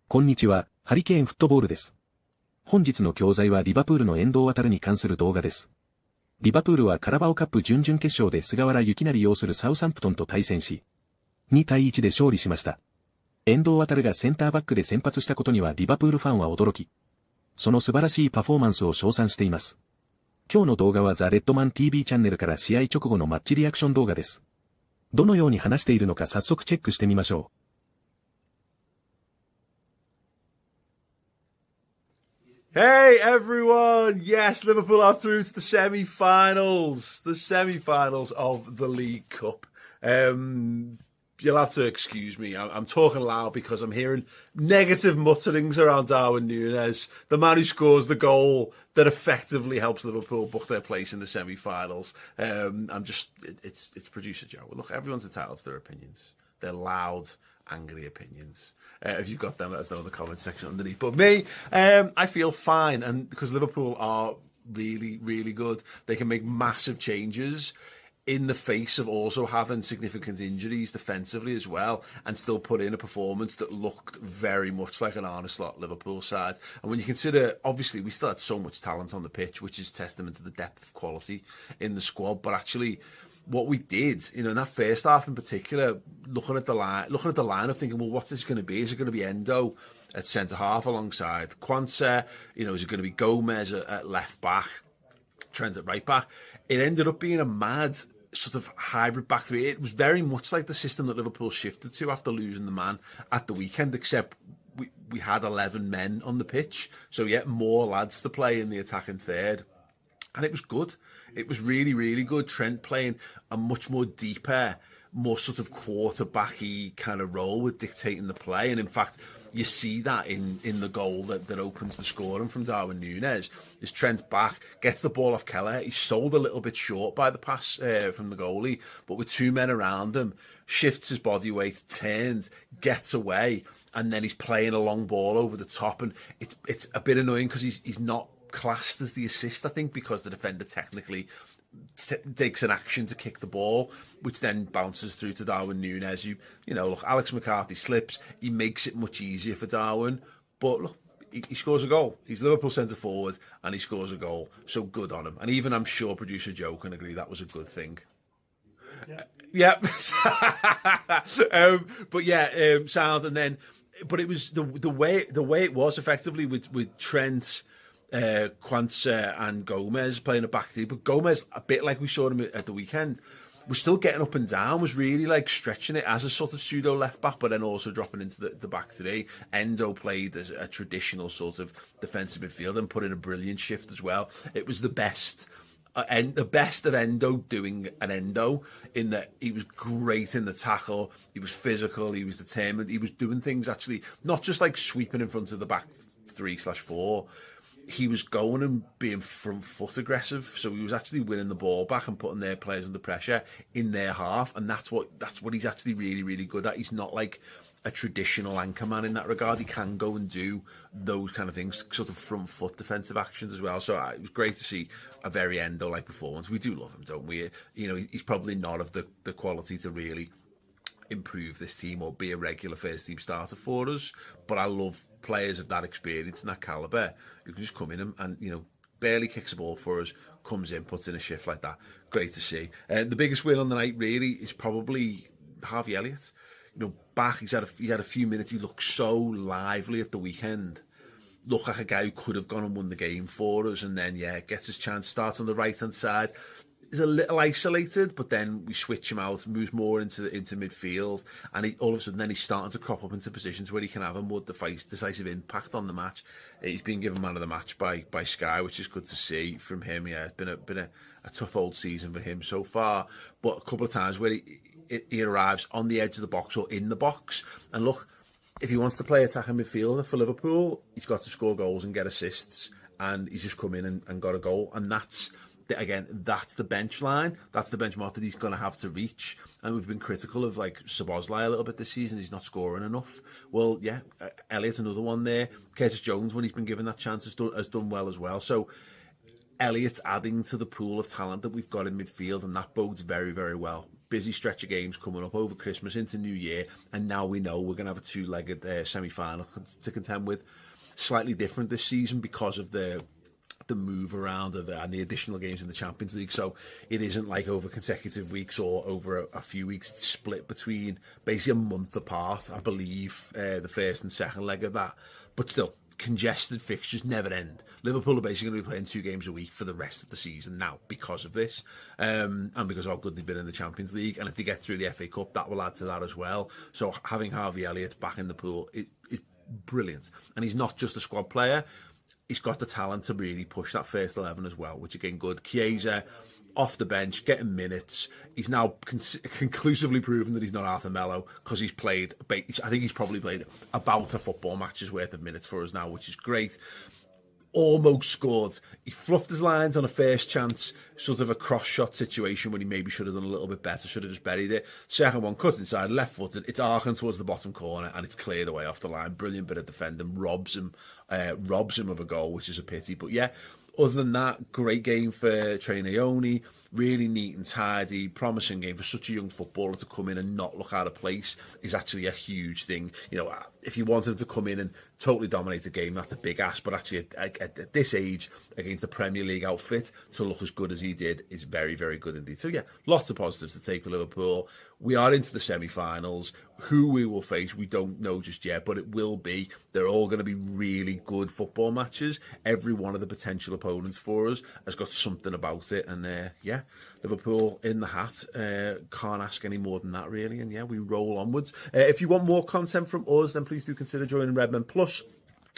こんにちは、ハリケーンフットボールです。本日の教材はリバプールの遠藤航に関する動画です。リバプールはカラバオカップ準々決勝で菅原由成擁するサウサンプトンと対戦し、2対1で勝利しました。遠藤航がセンターバックで先発したことにはリバプールファンは驚き、その素晴らしいパフォーマンスを称賛しています。今日の動画はザ・レッドマン TV チャンネルから試合直後のマッチリアクション動画です。どのように話しているのか早速チェックしてみましょう。Hey everyone! Yes, Liverpool are through to the semi-finals. The semi-finals of the League Cup. You'll have to excuse me. I'm talking loud because I'm hearing negative mutterings around Darwin Núñez, the man who scores the goal that effectively helps Liverpool book their place in the semi-finals. It's producer Joe. Look, everyone's entitled to their opinions. They're loud, angry opinions. If you've got them, let us know in the comment section underneath. But me, I feel fine. And because Liverpool are really, really good, they can make massive changes in the face of also having significant injuries defensively as well, and still put in a performance that looked very much like an honest lot Liverpool side. And when you consider, obviously, we still had so much talent on the pitch, which is testament to the depth of quality in the squad, but actually what we did, in that first half in particular, looking at the lineup, thinking, well, what's this going to be? Is it going to be Endo at centre half alongside Quansah? Is it going to be Gomez at left back, Trent at right back? It ended up being a mad sort of hybrid back three. It was very much like the system that Liverpool shifted to after losing the man at the weekend, except we had 11 men on the pitch, so yet more lads to play in the attacking third. And it was good. It was really, really good. Trent playing a much more deeper, more sort of quarterbacky kind of role with dictating the play. And in fact, you see that in the goal that opens the scoring from Darwin Núñez. Is Trent back, gets the ball off Keller. He's sold a little bit short by the pass from the goalie, but with two men around him, shifts his body weight, turns, gets away, and then he's playing a long ball over the top. And it's a bit annoying because he's not classed as the assist, I think, because the defender technically takes an action to kick the ball, which then bounces through to Darwin Núñez, who, look, Alex McCarthy slips, he makes it much easier for Darwin, but look, he scores a goal. He's Liverpool centre forward and he scores a goal, so good on him. And even I'm sure producer Joe can agree that was a good thing. Yeah. Sound. And then, but it was the way it was effectively with Trent, Quansah and Gomez playing a back three, but Gomez, a bit like we saw him at the weekend, was still getting up and down, was really like stretching it as a sort of pseudo left back, but then also dropping into the back three. Endo played as a traditional sort of defensive midfielder and put in a brilliant shift as well. It was the best of Endo doing an Endo, in that he was great in the tackle, he was physical, he was determined, he was doing things actually, not just like sweeping in front of the back 3/4. He was going and being front foot aggressive, so he was actually winning the ball back and putting their players under pressure in their half, and that's what he's actually really, really good at. He's not like a traditional anchor man in that regard. He can go and do those kind of things, sort of front foot defensive actions as well. So it was great to see a very Endo-like performance. We do love him, don't we? He's probably not of the quality to really improve this team or be a regular first team starter for us, but I love players of that experience and that calibre who can just come in and barely kicks a ball for us, comes in, puts in a shift like that. Great to see. The biggest win on the night really is probably Harvey Elliott. Back, he had a few minutes. He looked so lively at the weekend. Looked like a guy who could have gone and won the game for us, and then gets his chance, starts on the right hand side. He's a little isolated, but then we switch him out, moves more into midfield, and all of a sudden then he's starting to crop up into positions where he can have a more decisive impact on the match. He's been given man of the match by Sky, which is good to see from him. Yeah, it's been a tough old season for him so far, but a couple of times where he arrives on the edge of the box or in the box, and look, if he wants to play attacking midfielder for Liverpool, he's got to score goals and get assists, and he's just come in and got a goal, and that's the bench line. That's the benchmark that he's going to have to reach. And we've been critical of like Szoboszlai a little bit this season. He's not scoring enough. Well, Elliott, another one there. Curtis Jones, when he's been given that chance, has done well as well. So Elliott's adding to the pool of talent that we've got in midfield, and that bodes very, very well busy stretch of games coming up over Christmas into New Year, and now we know we're going to have a two-legged semi-final to contend with. Slightly different this season because of the move around and the additional games in the Champions League, so it isn't like over consecutive weeks or over a few weeks. It's split between basically a month apart, I believe, the first and second leg of that, but still, congested fixtures never end. Liverpool are basically going to be playing 2 games a week for the rest of the season now because of this, and because of how good they've been in the Champions League, and if they get through the FA Cup, that will add to that as well. So having Harvey Elliott back in the pool is brilliant, and he's not just a squad player. He's got the talent to really push that first 11 as well, which again, good. Chiesa off the bench, getting minutes. He's now conclusively proven that he's not Arthur Melo, because he's played, I think he's probably played about a football match's worth of minutes for us now, which is great. Almost scored. He fluffed his lines on a first chance, sort of a cross-shot situation when he maybe should have done a little bit better, should have just buried it. Second one, cut inside, left-footed. It's arcing towards the bottom corner, and it's cleared away off the line. Brilliant bit of defending. Robs him of a goal, which is a pity. But yeah, other than that, great game for Trey Naoni. Really neat and tidy, promising game for such a young footballer to come in and not look out of place is actually a huge thing. You know, if you want him to come in and totally dominate a game, that's a big ask. But actually, at this age, against the Premier League outfit, to look as good as he did is very, very good indeed. So yeah, lots of positives to take for Liverpool. We are into the semi-finals. Who we will face, we don't know just yet, but it will be. They're all going to be really good football matches. Every one of the potential opponents for us has got something about it. And yeah, Liverpool in the hat. Can't ask any more than that, really. And yeah, we roll onwards. If you want more content from us, then please do consider joining Redmen Plus.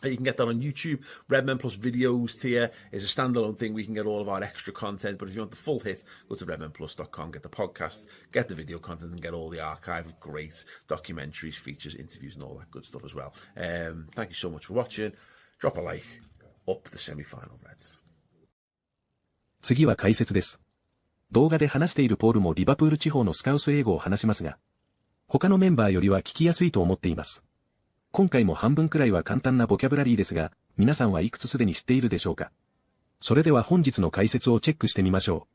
You can get that on YouTube. Redmen Plus videos tier is a standalone thing. We can get all of our extra content. But if you want the full hit, go to redmenplus.com, get the podcast, get the video content, and get all the archive of great documentaries, features, interviews, and all that good stuff as well. Thank you so much for watching. Drop a like. Up the semi-final, Reds. 次は解説です。動画で話しているポールもリバプール地方のスカウス英語を話しますが、他のメンバーよりは聞きやすいと思っています。今回も半分くらいは簡単なボキャブラリーですが、皆さんはいくつすでに知っているでしょうか。それでは本日の解説をチェックしてみましょ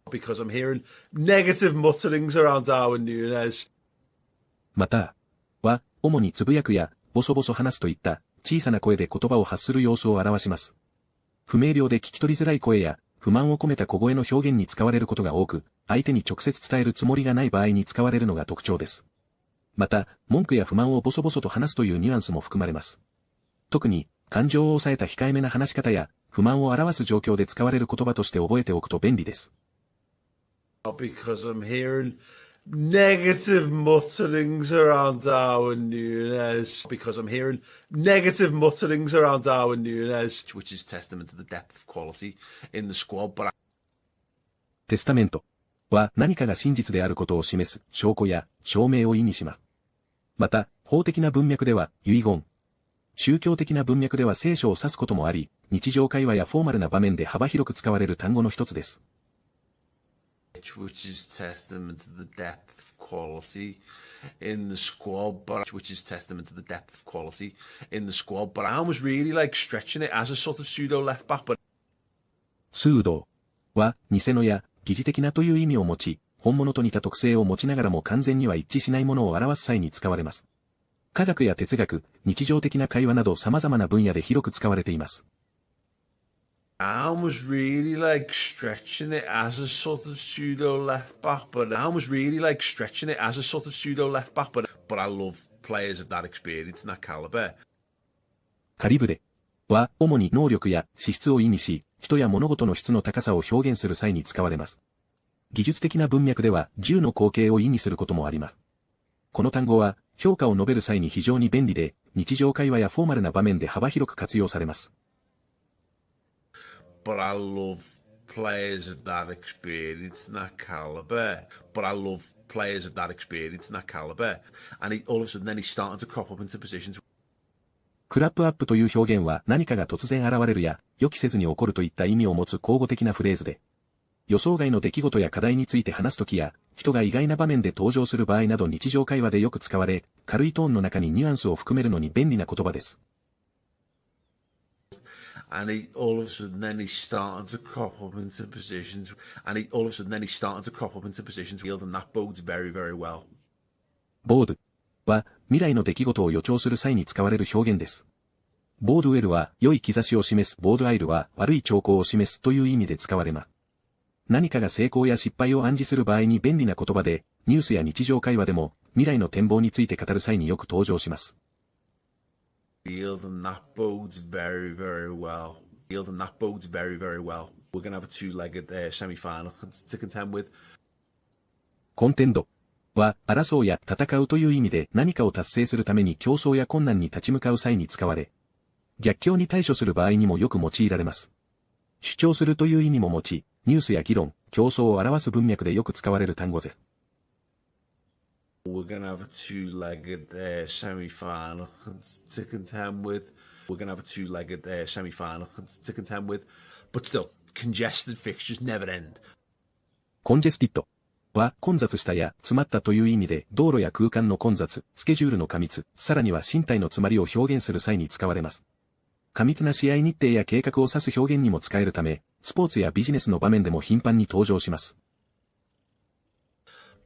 う。Because I'm hearing negative mutterings around Darwin Núñez. また、は、主につぶやくや、ボソボソ話すといった小さな声で言葉を発する様子を表します。不明瞭で聞き取りづらい声や、不満を込めた小声の表現に使われることが多く、相手に直接伝えるつもりがない場合に使われるのが特徴です。また、文句や不満をボソボソと話すというニュアンスも含まれます。特に、感情を抑えた控えめな話し方や、不満を表す状況で使われる言葉として覚えておくと便利です。Because I'm hearing negative mutterings around Darwin Núñez. Because I'm hearing negative mutterings around Darwin Núñez, which is testament to the depth of quality in the squad. But テスタメントは何かが真実であることを示す証拠や証明を意味します。また、法的な文脈では遺言。宗教的な文脈では聖書を指すこともあり、日常会話やフォーマルな場面で幅広く使われる単語の一つです。which is testament to the depth of quality in the squad, but which is testament to the depth of quality in the squad. But I was really like stretching it as a sort of pseudo left back. But スードは偽のや疑似的なという意味を持ち、本物と似た特性を持ちながらも完全には一致しないものを表す際に使われます。科学や哲学、日常的な会話など様々な分野で広く使われています。I was really like stretching it as a sort of pseudo left back, but I was really like stretching it as a sort of pseudo left back, but I love players of that experience and that caliber. カリブレは主に能力や資質を意味し、人や物事の質の高さを表現する際に使われます。技術的な文脈では銃の口径を意味することもあります。この単語は評価を述べる際に非常に便利で、日常会話やフォーマルな場面で幅広く活用されます。But I love players of that experience and that caliber. But I love players of that experience and that caliber. And all of a sudden then he's starting to crop up into positions. クラップアップという表現は何かが突然現れるや予期せずに起こるといった意味を持つ口語的なフレーズで、予想外の出来事や課題について話すときや、人が意外な場面で登場する場合など日常会話でよく使われ、軽いトーンの中にニュアンスを含めるのに便利な言葉です。and all of a sudden then he's starting to crop up into positions, and all of a sudden then he's starting to crop up into positions, and that bodes very, very well. ボードは未来の出来事を予兆する際に使われる表現です。ボードウェルは良い兆しを示す、ボードアイルは悪い兆候を示すという意味で使われます。何かが成功や失敗を暗示する場合に便利な言葉で、ニュースや日常会話でも未来の展望について語る際によく登場します。And that bodes very, very well. And that bodes very, very well. We're going to have a two-legged semi-final to contend with. コンテンドは争うや戦うという意味で何かを達成するために競争や困難に立ち向かう際に使われ、逆境に対処する場合にもよく用いられます。主張するという意味も持ち、ニュースや議論、競争を表す文脈でよく使われる単語です。We're going to have a two-legged semi-final to contend with. We're going to have a two-legged semi-final to contend with. But still, congested fixtures never end. コンジェスティッドは混雑したや詰まったという意味で道路や空間の混雑、スケジュールの過密、さらには身体の詰まりを表現する際に使われます。過密な試合日程や計画を指す表現にも使えるため、スポーツやビジネスの場面でも頻繁に登場します。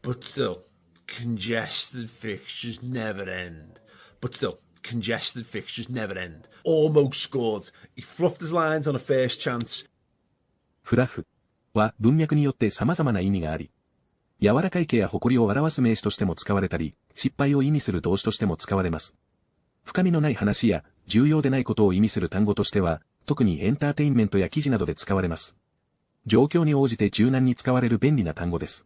But still, congested fixtures never end. But still, congested fixtures never end. Almost scored. He fluffed his lines on a first chance. フラフは文脈によって様々な意味があり、柔らかい毛や誇りを表す名詞としても使われたり、失敗を意味する動詞としても使われます。深みのない話や重要でないことを意味する単語としては、特にエンターテインメントや記事などで使われます。状況に応じて柔軟に使われる便利な単語です。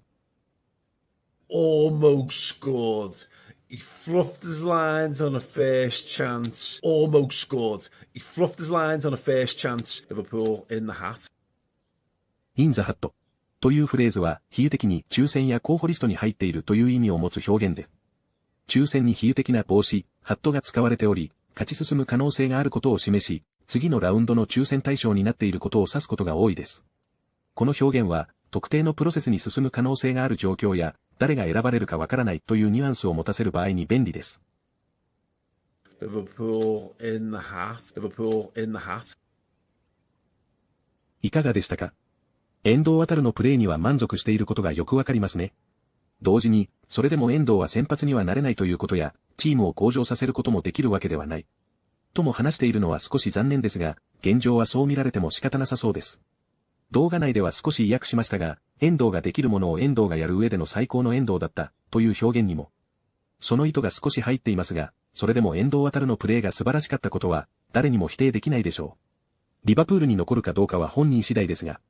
Almost scored. He fluffed his lines on a first chance. Almost scored. He fluffed his lines on a first chance. Liverpool in the hat. In the hat というフレーズは比喩的に抽選や候補リストに入っているという意味を持つ表現で、抽選に比喩的な帽子、ハットが使われており、勝ち進む可能性があることを示し、次のラウンドの抽選対象になっていることを指すことが多いです。この表現は、特定のプロセスに進む可能性がある状況や、誰が選ばれるかわからないというニュアンスを持たせる場合に便利です。Liverpool in the hat. Liverpool in the hat. いかがでしたか？遠藤航のプレーには満足していることがよくわかりますね。同時に、それでも遠藤は先発にはなれないということや、チームを向上させることもできるわけではない。とも話しているのは少し残念ですが、現状はそう見られても仕方なさそうです。動画内では少し意訳しましたが、遠藤ができるものを遠藤がやる上での最高の遠藤だったという表現にも、その意図が少し入っていますが、それでも遠藤航のプレーが素晴らしかったことは誰にも否定できないでしょう。リバプールに残るかどうかは本人次第ですが、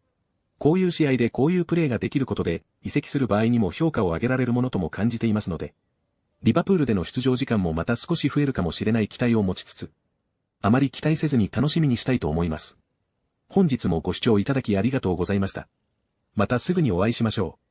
こういう試合でこういうプレーができることで移籍する場合にも評価を上げられるものとも感じていますので、リバプールでの出場時間もまた少し増えるかもしれない期待を持ちつつ、あまり期待せずに楽しみにしたいと思います。本日もご視聴いただきありがとうございました。またすぐにお会いしましょう。